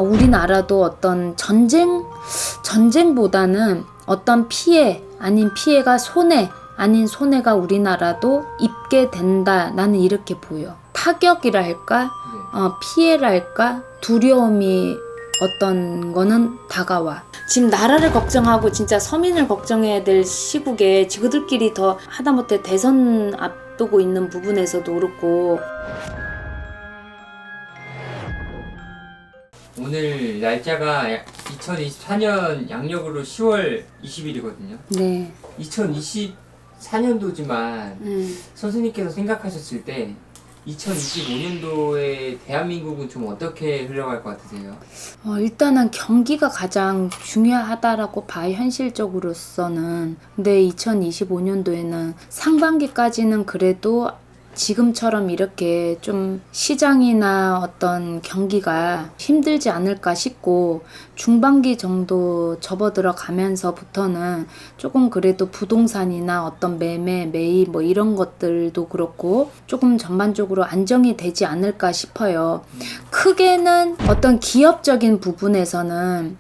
우리나라도 어떤 전쟁보다는 어떤 피해 아닌 피해가 손해 아닌 손해가 우리나라도 입게 된다. 나는 이렇게 보여. 타격이라 할까? 피해라 할까? 두려움이 어떤 거는 다가와. 지금 나라를 걱정하고 진짜 서민을 걱정해야 될 시국에 지그들끼리 더 하다못해 대선 앞두고 있는 부분에서도 그렇고. 오늘 날짜가 2024년 양력으로 10월 20일이거든요. 네. 2024년도지만 선생님께서 생각하셨을 때 2025년도에 대한민국은 좀 어떻게 흘러갈 것 같으세요? 일단은 경기가 가장 중요하다라고 봐요, 현실적으로서는. 근데 2025년도에는 상반기까지는 그래도 지금처럼 이렇게 좀 시장이나 어떤 경기가 힘들지 않을까 싶고, 중반기 정도 접어들어가면서부터는 조금 그래도 부동산이나 어떤 매매, 매입 뭐 이런 것들도 그렇고 조금 전반적으로 안정이 되지 않을까 싶어요. 크게는 어떤 기업적인 부분에서는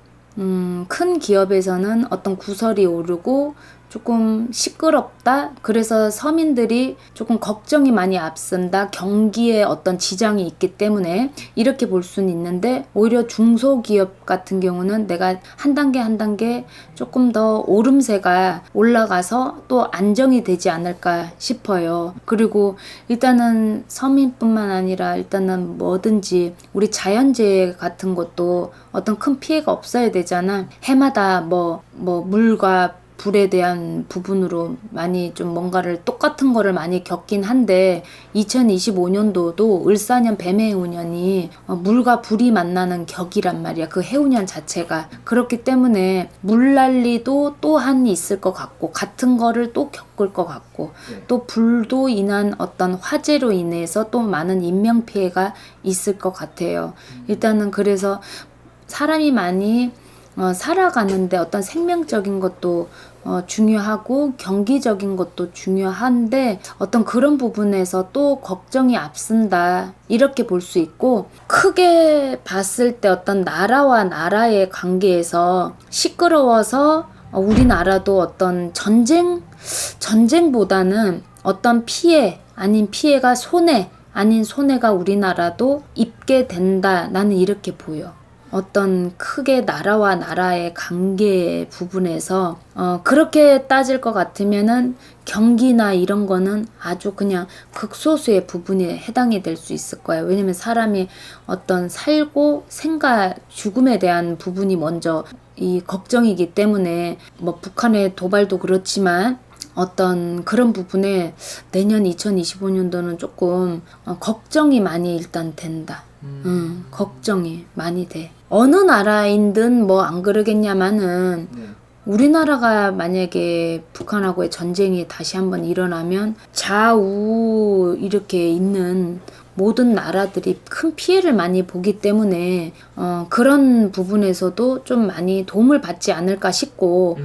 큰 기업에서는 어떤 구설이 오르고 조금 시끄럽다. 그래서 서민들이 조금 걱정이 많이 앞선다. 경기에 어떤 지장이 있기 때문에 이렇게 볼 수는 있는데, 오히려 중소기업 같은 경우는 내가 한 단계 한 단계 조금 더 오름세가 올라가서 또 안정이 되지 않을까 싶어요. 그리고 일단은 서민뿐만 아니라 일단은 뭐든지 우리 자연재해 같은 것도 어떤 큰 피해가 없어야 되잖아. 해마다 뭐 물과 불에 대한 부분으로 많이 좀 뭔가를 똑같은 거를 많이 겪긴 한데, 2025년도도 을사년 뱀해운년이 물과 불이 만나는 격이란 말이야. 그 해운년 자체가. 그렇기 때문에 물난리도 또한 있을 것 같고, 같은 거를 또 겪을 것 같고, 또 불도 인한 어떤 화재로 인해서 또 많은 인명피해가 있을 것 같아요. 일단은 그래서 사람이 많이 살아가는데 어떤 생명적인 것도 중요하고 경기적인 것도 중요한데, 어떤 그런 부분에서 또 걱정이 앞선다 이렇게 볼 수 있고, 크게 봤을 때 어떤 나라와 나라의 관계에서 시끄러워서 우리나라도 어떤 전쟁보다는 어떤 피해 아닌 피해가 손해 아닌 손해가 우리나라도 입게 된다. 나는 이렇게 보여. 어떤 크게 나라와 나라의 관계 부분에서 그렇게 따질 것 같으면은 경기나 이런 거는 아주 그냥 극소수의 부분에 해당이 될 수 있을 거예요. 왜냐면 사람이 어떤 살고 생각, 죽음에 대한 부분이 먼저 이 걱정이기 때문에, 뭐 북한의 도발도 그렇지만 어떤 그런 부분에 내년 2025년도는 조금 걱정이 많이 일단 된다. 걱정이 많이 돼. 어느 나라인든 뭐 안 그러겠냐마는, 우리나라가 만약에 북한하고의 전쟁이 다시 한번 일어나면 좌우 이렇게 있는 모든 나라들이 큰 피해를 많이 보기 때문에 그런 부분에서도 좀 많이 도움을 받지 않을까 싶고,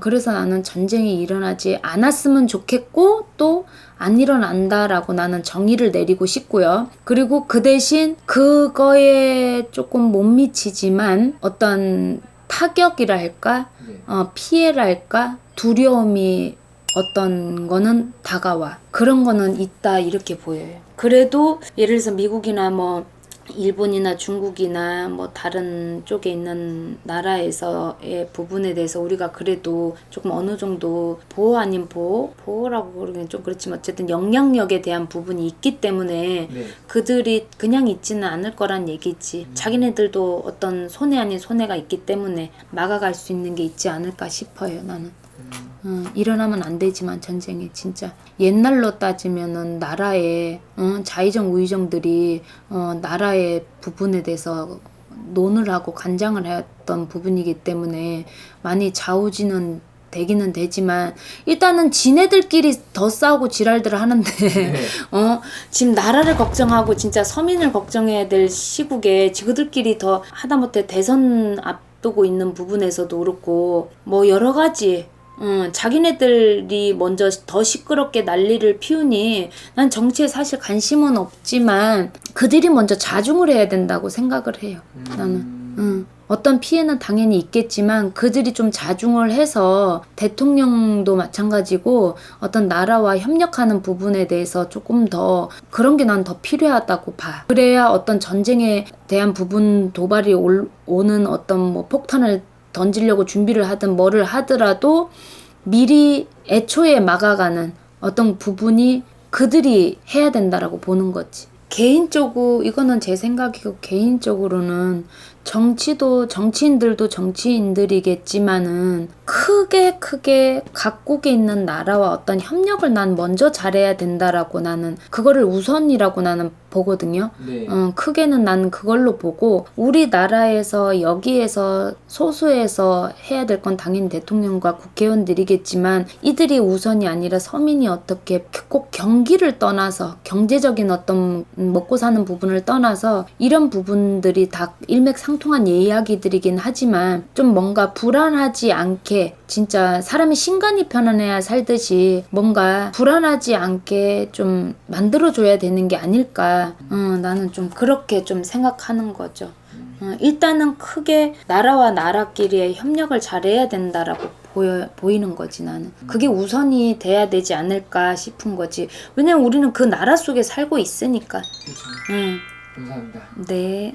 그래서 나는 전쟁이 일어나지 않았으면 좋겠고 또 안 일어난다라고 나는 정의를 내리고 싶고요. 그리고 그 대신 그거에 조금 못 미치지만 어떤 타격이라 할까? 피해라 할까? 두려움이 어떤 거는 다가와. 그런 거는 있다 이렇게 보여요. 그래도 예를 들어서 미국이나 뭐 일본이나 중국이나 뭐 다른 쪽에 있는 나라에서의 부분에 대해서 우리가 그래도 조금 어느 정도 보호 아닌 보호라고 그러기엔 좀 그렇지만 어쨌든 영향력에 대한 부분이 있기 때문에 그들이 그냥 있지는 않을 거란 얘기지. 자기네들도 어떤 손해 아닌 손해가 있기 때문에 막아갈 수 있는 게 있지 않을까 싶어요, 나는. 일어나면 안 되지만 전쟁이 진짜 옛날로 따지면은 나라의 자의정 우의정들이 나라의 부분에 대해서 논을 하고 간장을 했던 부분이기 때문에 많이 좌우지는 되기는 되지만, 일단은 지네들끼리 더 싸우고 지랄들을 하는데 지금 나라를 걱정하고 진짜 서민을 걱정해야 될 시국에 지그들끼리 더 하다못해 대선 앞두고 있는 부분에서도 그렇고 뭐 여러 가지 자기네들이 먼저 더 시끄럽게 난리를 피우니 난 정치에 사실 관심은 없지만 그들이 먼저 자중을 해야 된다고 생각을 해요. 나는. 어떤 피해는 당연히 있겠지만 그들이 좀 자중을 해서 대통령도 마찬가지고 어떤 나라와 협력하는 부분에 대해서 조금 더 그런 게 난 더 필요하다고 봐. 그래야 어떤 전쟁에 대한 부분 도발이 오는 어떤 뭐 폭탄을 던지려고 준비를 하든 뭐를 하더라도 미리 애초에 막아가는 어떤 부분이 그들이 해야 된다라고 보는 거지. 개인적으로 이거는 제 생각이고 개인적으로는 정치인들도 정치인들이겠지만은 크게 각국에 있는 나라와 어떤 협력을 난 먼저 잘해야 된다라고 나는 그거를 우선이라고 나는 보거든요. 네. 크게는 난 그걸로 보고 우리나라에서 여기에서 소수에서 해야 될 건 당연히 대통령과 국회의원들이겠지만 이들이 우선이 아니라 서민이 어떻게 꼭 경기를 떠나서 경제적인 어떤 먹고 사는 부분을 떠나서 이런 부분들이 다 일맥상통한 이야기들이긴 하지만 좀 뭔가 불안하지 않게 진짜 사람이 신간이 편안해야 살듯이 뭔가 불안하지 않게 좀 만들어줘야 되는 게 아닐까. 나는 좀 그렇게 좀 생각하는 거죠. 일단은 크게 나라와 나라끼리의 협력을 잘해야 된다라고 보이는 거지 나는. 그게 우선이 돼야 되지 않을까 싶은 거지. 왜냐면 우리는 그 나라 속에 살고 있으니까. 그렇죠. 응. 감사합니다. 네.